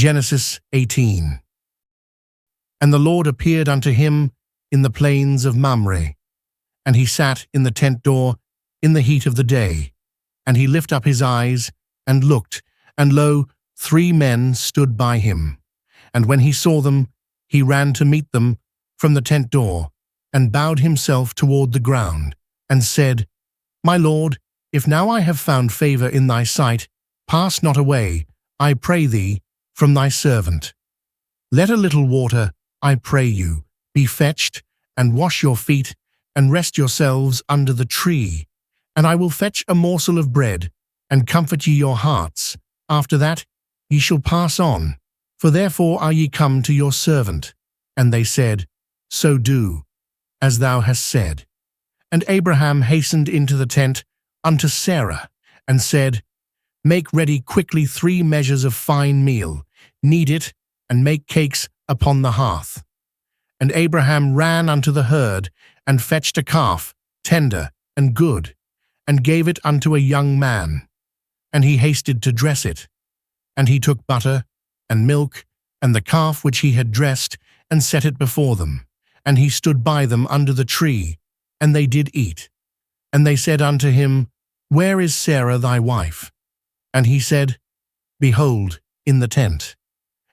Genesis 18. And the Lord appeared unto him in the plains of Mamre, and he sat in the tent door in the heat of the day. And he lifted up his eyes, and looked, and lo, 3 men stood by him. And when he saw them, he ran to meet them from the tent door, and bowed himself toward the ground, and said, My Lord, if now I have found favor in thy sight, pass not away, I pray thee, from thy servant. Let a little water, I pray you, be fetched, and wash your feet, and rest yourselves under the tree. And I will fetch a morsel of bread, and comfort ye your hearts. After that ye shall pass on, for therefore are ye come to your servant. And they said, So do, as thou hast said. And Abraham hastened into the tent unto Sarah, and said, Make ready quickly 3 measures of fine meal, knead it, and make cakes upon the hearth. And Abraham ran unto the herd, and fetched a calf, tender and good, and gave it unto a young man. And he hasted to dress it. And he took butter, and milk, and the calf which he had dressed, and set it before them. And he stood by them under the tree, and they did eat. And they said unto him, Where is Sarah thy wife? And he said, Behold, in the tent.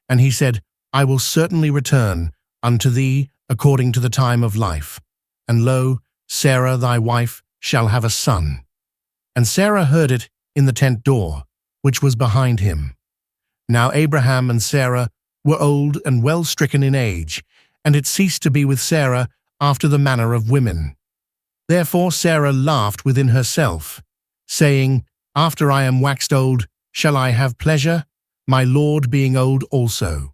And he said, I will certainly return unto thee according to the time of life. And lo, Sarah thy wife shall have a son. And Sarah heard it in the tent door, which was behind him. Now Abraham and Sarah were old and well stricken in age, and it ceased to be with Sarah after the manner of women. Therefore Sarah laughed within herself, saying, After I am waxed old, shall I have pleasure, my Lord being old also?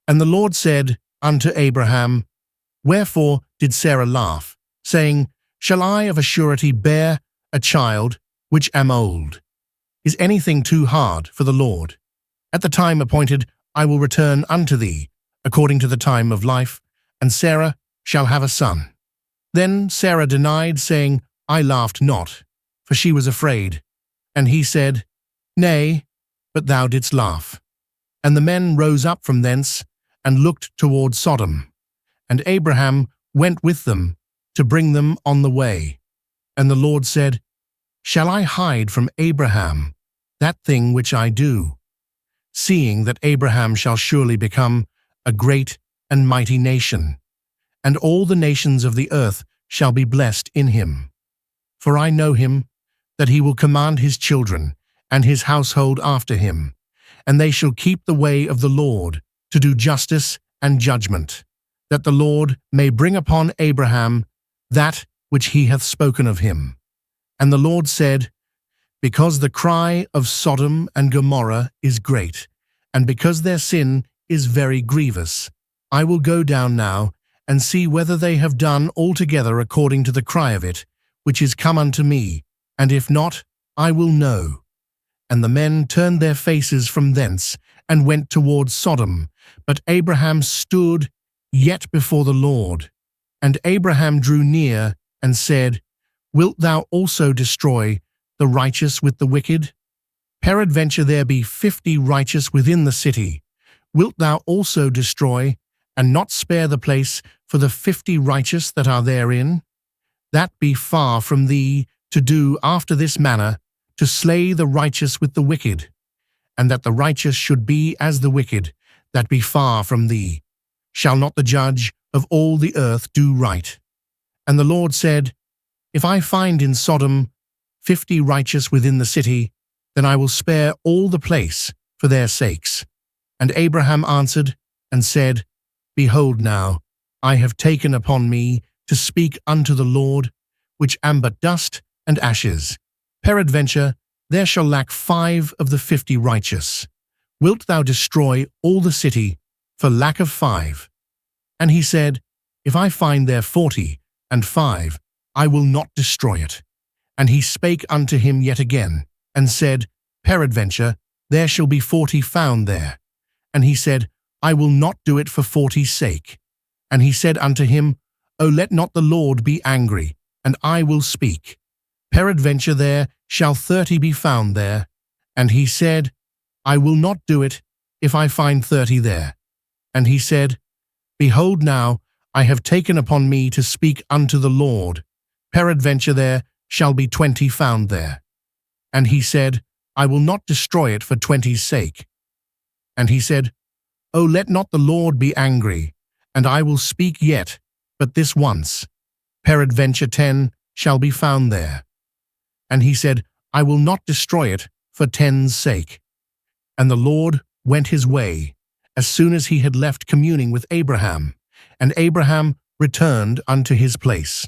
And the Lord said unto Abraham, Wherefore did Sarah laugh, saying, Shall I of a surety bear a child which am old? Is anything too hard for the Lord? At the time appointed I will return unto thee, according to the time of life, and Sarah shall have a son. Then Sarah denied, saying, I laughed not, for she was afraid. And he said, Nay, but thou didst laugh. And the men rose up from thence, and looked toward Sodom. And Abraham went with them to bring them on the way. And the Lord said, Shall I hide from Abraham that thing which I do? Seeing that Abraham shall surely become a great and mighty nation, and all the nations of the earth shall be blessed in him. For I know him, that he will command his children and his household after him, and they shall keep the way of the Lord, to do justice and judgment, that the Lord may bring upon Abraham that which he hath spoken of him. And the Lord said, Because the cry of Sodom and Gomorrah is great, and because their sin is very grievous, I will go down now, and see whether they have done altogether according to the cry of it, which is come unto me, and if not, I will know. And the men turned their faces from thence, and went toward Sodom. But Abraham stood yet before the Lord. And Abraham drew near, and said, Wilt thou also destroy the righteous with the wicked? Peradventure there be 50 righteous within the city. Wilt thou also destroy, and not spare the place for the 50 righteous that are therein? That be far from thee to do after this manner, to slay the righteous with the wicked, and that the righteous should be as the wicked, that be far from thee. Shall not the judge of all the earth do right? And the Lord said, If I find in Sodom 50 righteous within the city, then I will spare all the place for their sakes. And Abraham answered and said, Behold now, I have taken upon me to speak unto the Lord, which am but dust and ashes. Peradventure there shall lack 5 of the 50 righteous. Wilt thou destroy all the city for lack of 5? And he said, If I find there 40 and 5, I will not destroy it. And he spake unto him yet again, and said, Peradventure there shall be 40 found there. And he said, I will not do it for 40's sake. And he said unto him, O let not the Lord be angry, and I will speak. Peradventure there shall 30 be found there. And he said, I will not do it if I find 30 there? And he said, Behold now, I have taken upon me to speak unto the Lord. Peradventure there shall be 20 found there. And he said, I will not destroy it for 20's sake. And he said, O let not the Lord be angry, and I will speak yet, but this once. Peradventure 10 shall be found there. And he said, I will not destroy it for 10's sake. And the Lord went his way, as soon as he had left communing with Abraham, and Abraham returned unto his place.